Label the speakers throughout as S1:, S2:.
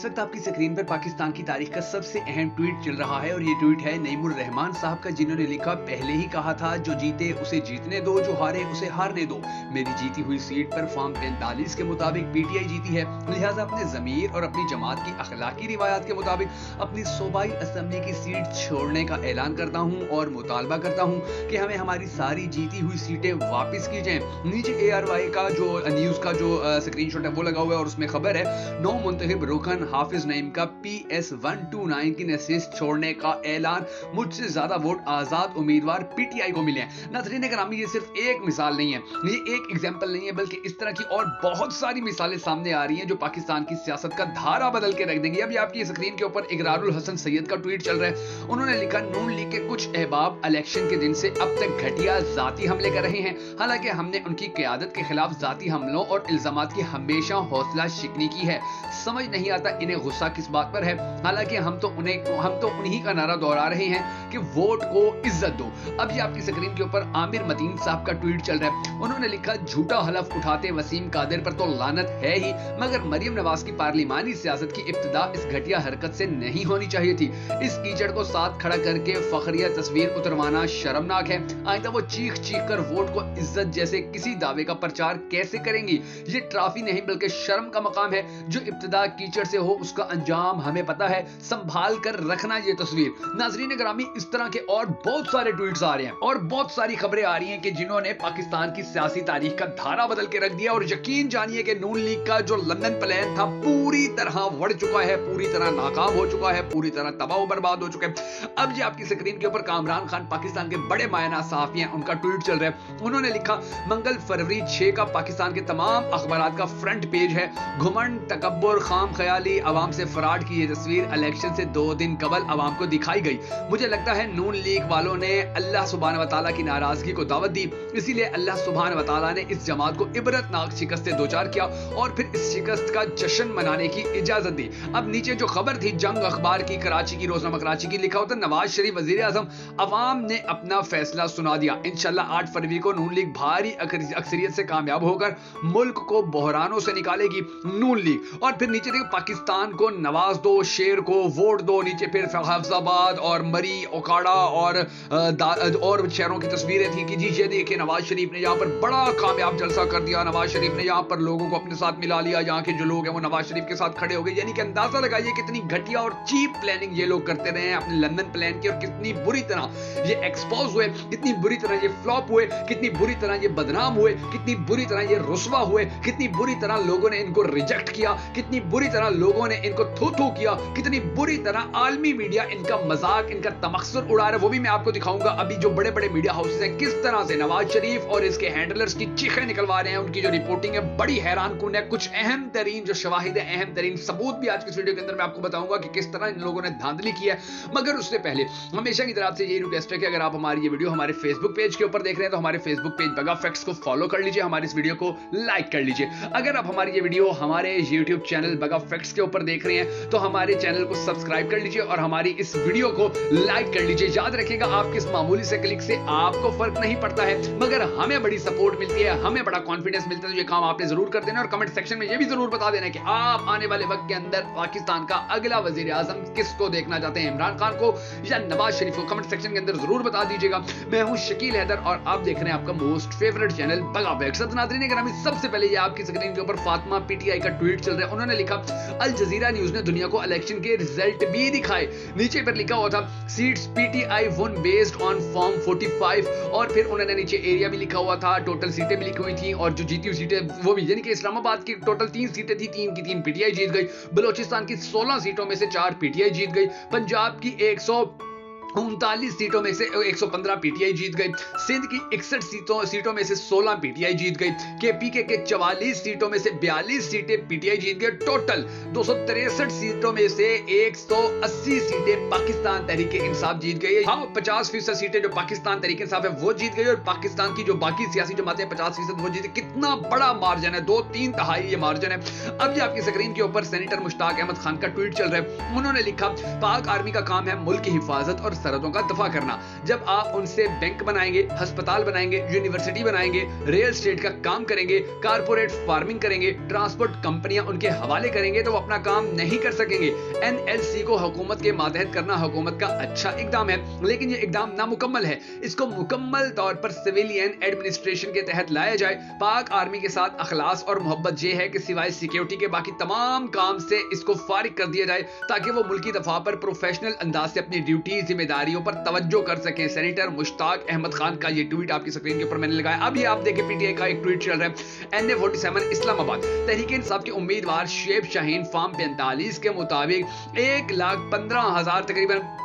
S1: इस वक्त आपकी स्क्रीन पर पाकिस्तान की तारीख का सबसे अहम ट्वीट चल रहा है और ये ट्वीट है नईमुर रहमान साहब का, जिन्होंने लिखा, पहले ही कहा था जो जीते उसे जीतने दो, जो हारे उसे हारने दो। मेरी जीती हुई सीट पर फॉर्म 45 के मुताबिक पीटीआई जीती है, लिहाजा अपने ज़मीर और अपनी जमात की अखलाकी रिवायात के मुताबिक अपनी सूबाई असम्बली की सीट छोड़ने का ऐलान करता हूँ और मुतालबा करता हूँ कि हमें हमारी सारी जीती हुई सीटें वापस की जाएं। नीचे ARY का जो न्यूज़ का जो स्क्रीनशॉट है वो लगा हुआ है और उसमें खबर है, 9 मुंतखब रुकन हाफिज नईम का PS129 की नशिस्त छोड़ने का ऐलान, मुझसे ज्यादा वोट आजाद उम्मीदवार PTI को मिले हैं। नाज़रीन करामी, ये सिर्फ एक मिसाल नहीं है, ये एक एग्जाम्पल नहीं है, बल्कि इस तरह की और बहुत सारी मिसालें सामने आ रही हैं जो पाकिस्तान की सियासत का धारा बदल के रख देंगी। अभी आपकी स्क्रीन के ऊपर इकरारुल हसन सैयद का ट्वीट चल रहा है। उन्होंने लिखा, नून लीग के कुछ अहबाब इलेक्शन के दिन से अब तक घटिया जाती हमले कर रहे हैं, हालांकि हमने उनकी क़यादत के खिलाफ जाती हमलों और इल्जामात की हमेशा हौसला शिकनी की है। समझ नहीं आता इन्हें गुस्सा किस बात पर है, हालांकि हम तो उन्हीं का नारा दोहरा रहे हैं कि वोट को इज्जत दो। अब ये आपकी स्क्रीन के ऊपर आमिर मतीन साहब का ट्वीट चल रहा है। उन्होंने लिखा, झूठा हलफ उठाते वसीम कादिर पर तो लानत है ही, मगर मरियम नवाज की पार्लिमानी सियासत की इब्तिदा इस घटिया हरकत से नहीं होनी चाहिए थी। इस कीचड़ को साथ खड़ा करके फखरिया तस्वीर उतरवाना शर्मनाक है। आइंदा वो चीख चीख कर वोट को इज्जत जैसे किसी दावे का प्रचार कैसे करेंगी? ये ट्रॉफी नहीं बल्कि शर्म का मकाम है। जो इब्तिदा कीचड़ से हो उसका अंजाम हमें पता है, संभाल कर रखना ये तस्वीर। नाजरीन ग्रामी, इस तरह के और बहुत सारे ट्वीट्स आ रहे हैं और बहुत सारी खबरें आ रही हैं कि जिन्होंने पाकिस्तान की सियासी तारीख का धारा बदल के रख दिया। और यकीन जानिए कि नून लीग का जो लंदन प्लान था पूरी तरह वड़ चुका है, पूरी तरह नाकाम हो चुका है, पूरी तरह तबाह बर्बाद हो चुका है। अब ये आपकी स्क्रीन के ऊपर कामरान खान, पाकिस्तान के बड़े मायना सहाफी हैं, उनका ट्वीट चल रहा है। उन्होंने लिखा, मंगल फरवरी 6 का पाकिस्तान के तमाम अखबारात का फ्रंट पेज है। घुमंड, तकब्बुर, खाम ख्याली, अवाम से फराड की ये तस्वीर इलेक्शन से 2 दिन कबल अवाम को दिखाई गई। मुझे लगता है नून लीग वालों ने अल्लाह सुब्हान व तआला की नाराजगी को दावत दी, इसीलिए अल्लाह सुब्हान व तआला ने इस जमात को इबरतनाक शिकस्त से दोचार किया और फिर इस शिकस्त का जश्न मनाने की इजाजत दी। अब नीचे जो खबर थी जंग अखबार की, कराची की, रोजनामा कराची की, लिखा होता नवाज शरीफ वजीर आजम, अवाम ने अपना फैसला सुना दिया। इंशाल्लाह 8 फरवरी को नून लीग भारी अक्सरियत से कामयाब होकर मुल्क को बहरानों से निकालेगी नून लीग। और फिर नीचे देखो, पाकिस्तान को नवाज दो, शेर को वोट दो। नीचे फिर फैजाबाद और मरी, ओकाड़ा और शहरों की तस्वीरें थी कि जी ये देखिए नवाज शरीफ ने यहाँ पर बड़ा कामयाब जलसा कर दिया, नवाज शरीफ ने यहाँ पर लोगों को अपने साथ मिला लिया, यहाँ के जो लोग हैं वो नवाज शरीफ के साथ खड़े हो गए। यानी कि अंदाजा लगाइए कितनी घटिया और चीप प्लानिंग ये लोग करते रहे हैं अपने लंदन प्लान की, और कितनी बुरी तरह ये एक्सपोज हुए, कितनी बुरी तरह ये फ्लॉप हुए, कितनी बुरी तरह ये बदनाम हुए, कितनी बुरी तरह ये रुस्वा हुए, कितनी बुरी तरह लोगों ने इनको रिजेक्ट किया, कितनी बुरी तरह लोगों ने इनको थू किया, कितनी बुरी तरह आलमी मीडिया इनका मजाक, इनका तमक्सुर उड़ा रहा है। वो भी मैं आपको दिखाऊंगा अभी जो बड़े बड़े मीडिया हाउसेस हैं किस तरह से नवाज शरीफ और इसके हैंडलर्स की चीखें निकलवा रहे हैं। उनकी जो रिपोर्टिंग है बड़ी हैरान कुन है। कुछ अहम तरीन जो शवाहिद है, अहम तरीन सबूत भी आज की इस वीडियो के अंदर मैं आपको बताऊंगा कि किस तरह इन लोगों ने धांधली की है। मगर उससे पहले हमेशा की तरह से ये रिक्वेस्ट है कि अगर आप हमारी ये वीडियो हमारे फेसबुक पेज के ऊपर देख रहे हैं तो हमारे फेसबुक पेज बगा फैक्ट्स को फॉलो कर लीजिए, हमारे इस वीडियो को लाइक कर लीजिए। अगर आप हमारी ये वीडियो हमारे यूट्यूब चैनल बगा फैक्ट्स के ऊपर देख रहे हैं तो हमारे चैनल को सब्सक्राइब कर लीजिए और हमारी इस वीडियो को लाइक कर लीजिए। याद रखिएगा, आपके इस मामूली से क्लिक से आपको फर्क नहीं पड़ता है, मगर हमें बड़ी सपोर्ट मिलती है, हमें बड़ा कॉन्फिडेंस मिलता है। तो ये काम आपने जरूर कर देना और कमेंट सेक्शन में ये भी जरूर बता देना कि आप आने वाले वक्त के अंदर पाकिस्तान का अगला वजीर आजम किसको देखना चाहते हैं, इमरान खान को या नवाज शरीफ को? कमेंट सेक्शन के अंदर जरूर बता दीजिएगा। मैं हूं शकील हैदर और आप देख रहे हैं आपका मोस्ट फेवरेट चैनल बगा फैक्ट्स। नाज़रीन ग्रामी, सबसे पहले ये आपकी स्क्रीन के ऊपर फातिमा PTI का ट्वीट चल रहा है। उन्होंने लिखा, अल जजीरा न्यूज ने दुनिया को इलेक्शन के रिजल्ट भी दिखाए। नीचे पर लिखा हुआ था, seats PTI one based on form 45। और फिर उन्होंने नीचे एरिया भी लिखा हुआ था, टोटल सीटें भी लिखी हुई थी और जो जीती हुई सीटें वो भी, यानी कि इस्लामाबाद की टोटल 3 सीटें थी, 3 की 3 PTI जीत गई। बलोचिस्तान की 16 सीटों में से 4 PTI जीत गई। पंजाब की 139 सीटों में से 115 PTI जीत गई। सिंध की 61 सीटों में से 16 PTI जीत गई। KPK के 44 सीटों में से 42 सीटें PTI जीत गए। टोटल 263 सीटों में से 180 सीटें पाकिस्तान तहरीक इंसाफ जीत गई। हाँ, 50% सीटें जो पाकिस्तान तहरीक इंसाफ है वो जीत गई और पाकिस्तान की जो बाकी सियासी जमातें 50% वो जीत। कितना बड़ा मार्जिन है, 2-3 तिहाई ये मार्जिन है। अब ये आपकी स्क्रीन के ऊपर सेनेटर मुश्ताक अहमद खान का ट्वीट चल रहा है। उन्होंने लिखा, पाक आर्मी का काम है मुल्क की हिफाजत और सरहदों का दफा करना। जब आप उनसे बैंक बनाएंगे, अस्पताल बनाएंगे, यूनिवर्सिटी बनाएंगे, रियल एस्टेट का काम करेंगे, कारपोरेट फार्मिंग करेंगे, ट्रांसपोर्ट कंपनियां उनके हवाले करेंगे, तो वो अपना काम नहीं कर सकेंगे। NLC को हुकूमत के मातहत करना हुकूमत का अच्छा इकदाम है, लेकिन ये इकदाम नामुकम्मल है। इसको मुकम्मल तौर पर सिविलियन एडमिनिस्ट्रेशन के तहत लाया जाए। पाक आर्मी के साथ अखलास और मोहब्बत ये है कि सिवाय सिक्योरिटी के बाकी तमाम काम से इसको फारिग कर दिया जाए, ताकि वो मुल्की दफा पर प्रोफेशनल अंदाज से अपनी ड्यूटी जिम्मेदारियों पर तवज्जो कर सकें। सेनेटर मुश्ताक अहमद खान का ये ट्वीट आपकी स्क्रीन के ऊपर मैंने लगाया। अभी आप देखें PTI का एक ट्वीट चल रहा है। NA47 इस्लामाबाद तहरीक इंसाफ के उम्मीदवार शेब शाहीन फार्म 45 के मुताबिक 1,15,000 तकरीबन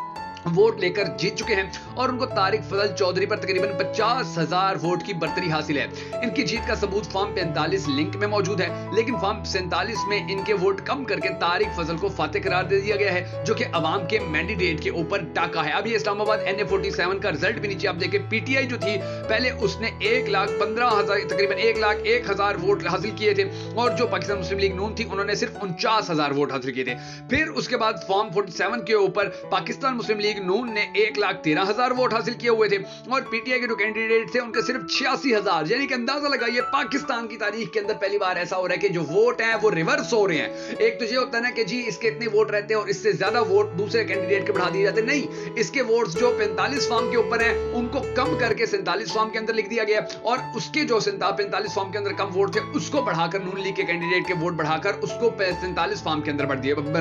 S1: वोट लेकर जीत चुके हैं और उनको तारिक फजल चौधरी पर तकरीबन 50,000 वोट की बर्तरी हासिल है। इनकी जीत का सबूत फॉर्म 45 लिंक में मौजूद है, लेकिन फॉर्म 47 में इनके वोट कम करके तारिक फजल को फातेह करार दे दिया गया है, जो कि अवाम के मैंडेट के ऊपर डाका है। अभी इस्लामाबाद NA47 का रिजल्ट भी नीचे आप देखें। PTI जो थी पहले उसने 1,15,000 तकरीबन 1,01,000 वोट हासिल किए थे और जो पाकिस्तान मुस्लिम लीग नून थी उन्होंने सिर्फ 49,000 वोट हासिल किए थे। फिर उसके बाद फॉर्म 47 के ऊपर पाकिस्तान मुस्लिम लीग नून ने 1,13,000 वोट हासिल किए हुए थे और PTI के जो कैंडिडेट थे उनके सिर्फ 86,000। यानी कि अंदाजा लगाइए पाकिस्तान की तारीख के अंदर पहली बार ऐसा हो रहा है कि जो वोट हैं वो रिवर्स हो रहे हैं। एक तो ये होता है ना कि जी इसके इतने वोट रहते हैं और इससे ज्यादा वोट दूसरे कैंडिडेट के बढ़ा दिए जाते, नहीं, इसके वोट्स जो 45 फॉर्म के ऊपर हैं उनको कम करके 47 फॉर्म के अंदर लिख दिया गया और उसके जो 45 फॉर्म के अंदर कम वोट थे उसको बढ़ाकर नून लीग के कैंडिडेट के वोट बढ़ाकर उसको 47 फॉर्म के अंदर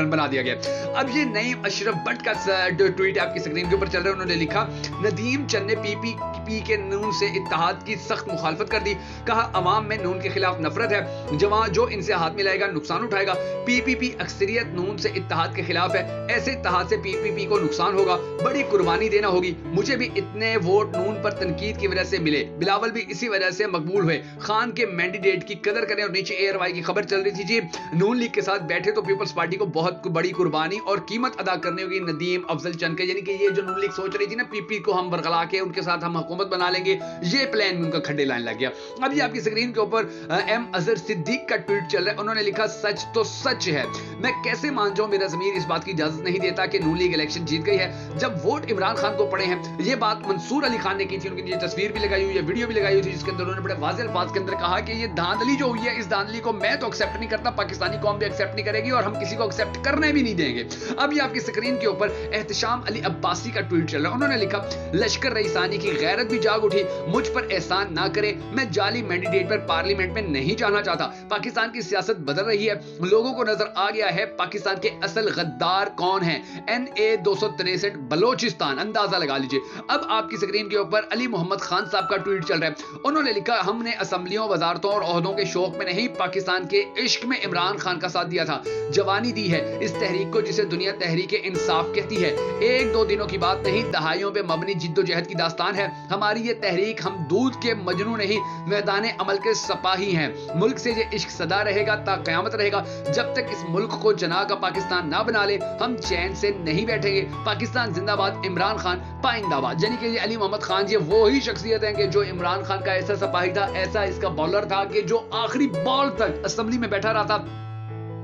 S1: बना दिया गया। अब ये नईम अशरफ भट्ट का ट्वीट आपकी स्क्रीन के ऊपर चल रहा है। उन्होंने लिखा, नदीम चंद ने PPP के नून से इत्तेहाद की सख्त मुखालफत कर दी। कहा, अवाम में नून के खिलाफ नफरत है, जवां जो इनसे हाथ मिलाएगा नुकसान उठाएगा। PPP अक्सरियत नून से इत्तेहाद के खिलाफ है, ऐसे इत्तेहाद से PPP को नुकसान होगा, बड़ी कुर्बानी देना होगी। मुझे भी इतने वोट नून पर तनकीद की वजह से मिले, बिलावल भी इसी वजह से मकबूल हुए। खान के मैंडेट की कदर करें। और नीचे ARY की खबर चल रही थी जी, नून लीग के साथ बैठे तो पीपल्स पार्टी को बहुत बड़ी कुर्बानी और कीमत अदा करनी होगी नदीम अफजल चंद के। यानी कि ये जो नून लीग सोच रही थी ना PP को हम बरगला के उनके साथ हम हुकूमत बना लेंगे, ये प्लान में उनका खड्डे लाने लग गया। अब ये आपकी स्क्रीन के ऊपर M अजहर सिद्दीक का ट्वीट चल रहा है। उन्होंने लिखा, सच तो सच है, मैं कैसे मान जाऊं, मेरा ज़मीर इस बात की इजाजत नहीं देता कि नून लीग इलेक्शन जीत गई है। जब वोट इमरान खान को पड़े हैं, ये बात मंसूर अली खान ने की थी, उनकी ये तस्वीर भी लगाई हुई है, वीडियो भी लगाई हुई थी, जिसके अंदर उन्होंने बड़े वाज़ेह अल्फाज के अंदर कहा कि ये धांधली जो हुई है, इस धांधली को मैं तो एक्सेप्ट नहीं करता, पाकिस्तानी कौम भी एक्सेप्ट नहीं करेगी और हम किसी को एक्सेप्ट करने भी नहीं देंगे। अब ये आपकी स्क्रीन के ऊपर एहतशाम अली अब्बासी का ट्वीट चल रहा है। उन्होंने लिखा, लश्कर रईसानी की गैरत भी जाग उठी, मुझ पर एहसान ना करे, मैं जाली मैंडेट पर पार्लियामेंट में नहीं जाना चाहता। पाकिस्तान की सियासत बदल रही है, लोगों को नजर आ गया है पाकिस्तान के असल गद्दार कौन है। NA 263 बलोचिस्तान, अंदाजा लगा लीजिए। अब आपकी स्क्रीन के ऊपर अली मोहम्मद खान साहब का ट्वीट चल रहा है। उन्होंने लिखा, हमने असम्बलियों, वजारतों और ओहदों के शौक में नहीं, पाकिस्तान के इश्क में इमरान खान का साथ दिया था, जवानी दी है इस तहरीक को जिसे दुनिया तहरीक इंसाफ कहती है। एक दो दिनों की बात नहीं, दहाइयों पे मबनी जिद्दोजहद की दास्तान है हमारी ये तहरीक। हम दूध के मजनू नहीं, मैदान अमल के सपाही हैं। मुल्क से ये इश्क सदा रहेगा ता क़यामत रहेगा। जब तक इस मुल्क को जना का पाकिस्तान ना बना ले, हम चैन से नहीं बैठेंगे। पाकिस्तान जिंदाबाद, इमरान खान पाइंदाबाद। यानी कि ये अली मोहम्मद खान ये वो ही शख्सियत है कि जो इमरान खान का ऐसा सपाही था, ऐसा इसका बॉलर था कि जो आखिरी बॉल तक असेंबली में बैठा रहा था।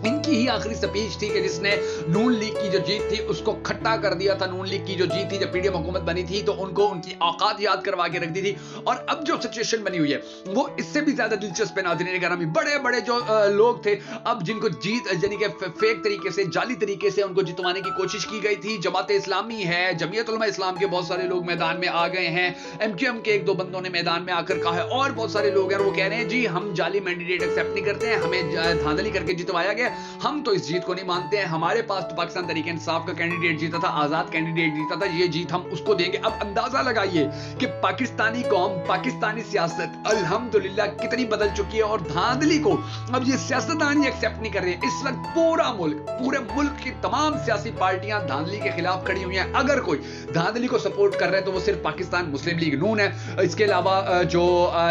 S1: इनकी ही आखिरी स्पीच थी कि जिसने नून लीग की जो जीत थी उसको खट्टा कर दिया था। नून लीग की जो जीत थी, जब PDM हुकूमत बनी थी तो उनको उनकी औकात याद करवा के रख दी थी। और अब जो सिचुएशन बनी हुई है वो इससे भी ज्यादा दिलचस्प है। नाज़रीन करामी, बड़े बड़े जो लोग थे, अब जिनको जीत यानी कि फेक तरीके से, जाली तरीके से उनको जितवाने की कोशिश की गई थी। जमात इस्लामी है, जमीयत उलमा इस्लाम के बहुत सारे लोग मैदान में आ गए हैं, MQM के एक दो बंदों ने मैदान में आकर कहा है और बहुत सारे लोग हैं वो कह रहे हैं जी हम जाली मैंडेट एक्सेप्ट नहीं करते हैं, हमें धांधली करके जितवाया गया, हम तो इस जीत को नहीं मानते हैं। हमारे पास तो पाकिस्तान तहरीक इंसाफ का कैंडिडेट जीता था, आजाद कैंडिडेट जीता था, ये जीत हम उसको देंगे। अब अंदाजा लगाइए कि पाकिस्तानी कौम, पाकिस्तानी सियासत अल्हम्दुलिल्लाह कितनी बदल चुकी है और धांधली को अब ये सियासतदान एक्सेप्ट नहीं कर रहे हैं। इस वक्त पूरा मुल्क, पूरे मुल्क की तमाम सियासी पार्टियां धांधली के खिलाफ खड़ी हुई हैं। अगर कोई धांधली को सपोर्ट कर रहे हैं तो वो सिर्फ पाकिस्तान मुस्लिम लीग नून है। इसके अलावा जो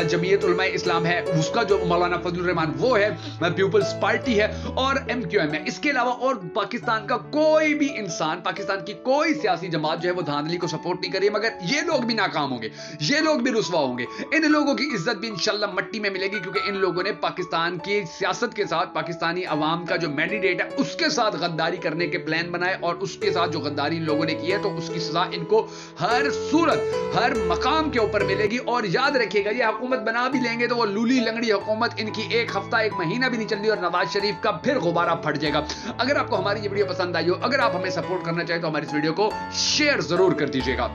S1: जमीयत उलमा इस्लाम है उसका जो मौलाना फजलुर रहमान वो है, पीपल्स पार्टी है, और और MQM है। इसके अलावा और पाकिस्तान का कोई भी इंसान, पाकिस्तान की कोई सियासी जमात जो है वो धांधली को सपोर्ट नहीं कर रही, मगर ये लोग भी नाकाम होंगे, ये लोग भी रुसवा होंगे। इन लोगों की इज्जत भी इंशाल्लाह मट्टी में मिलेगी, क्योंकि इन लोगों ने पाकिस्तान की सियासत के साथ, पाकिस्तानी अवाम का जो मैंडेट है उसके साथ गद्दारी करने के प्लान बनाए, और उसके साथ जो गद्दारी इन लोगों ने की है तो उसकी सजा इनको हर सूरत, हर मकाम के ऊपर मिलेगी। और याद रखिएगा, ये हुकूमत बना भी लेंगे तो वो लूली लंगड़ी हुकूमत, इनकी एक हफ्ता एक महीना भी नहीं चल रही और नवाज शरीफ का फिर गुब्बारा फट जाएगा। अगर आपको हमारी ये वीडियो पसंद आई हो, अगर आप हमें सपोर्ट करना चाहें तो हमारी इस वीडियो को शेयर जरूर कर दीजिएगा।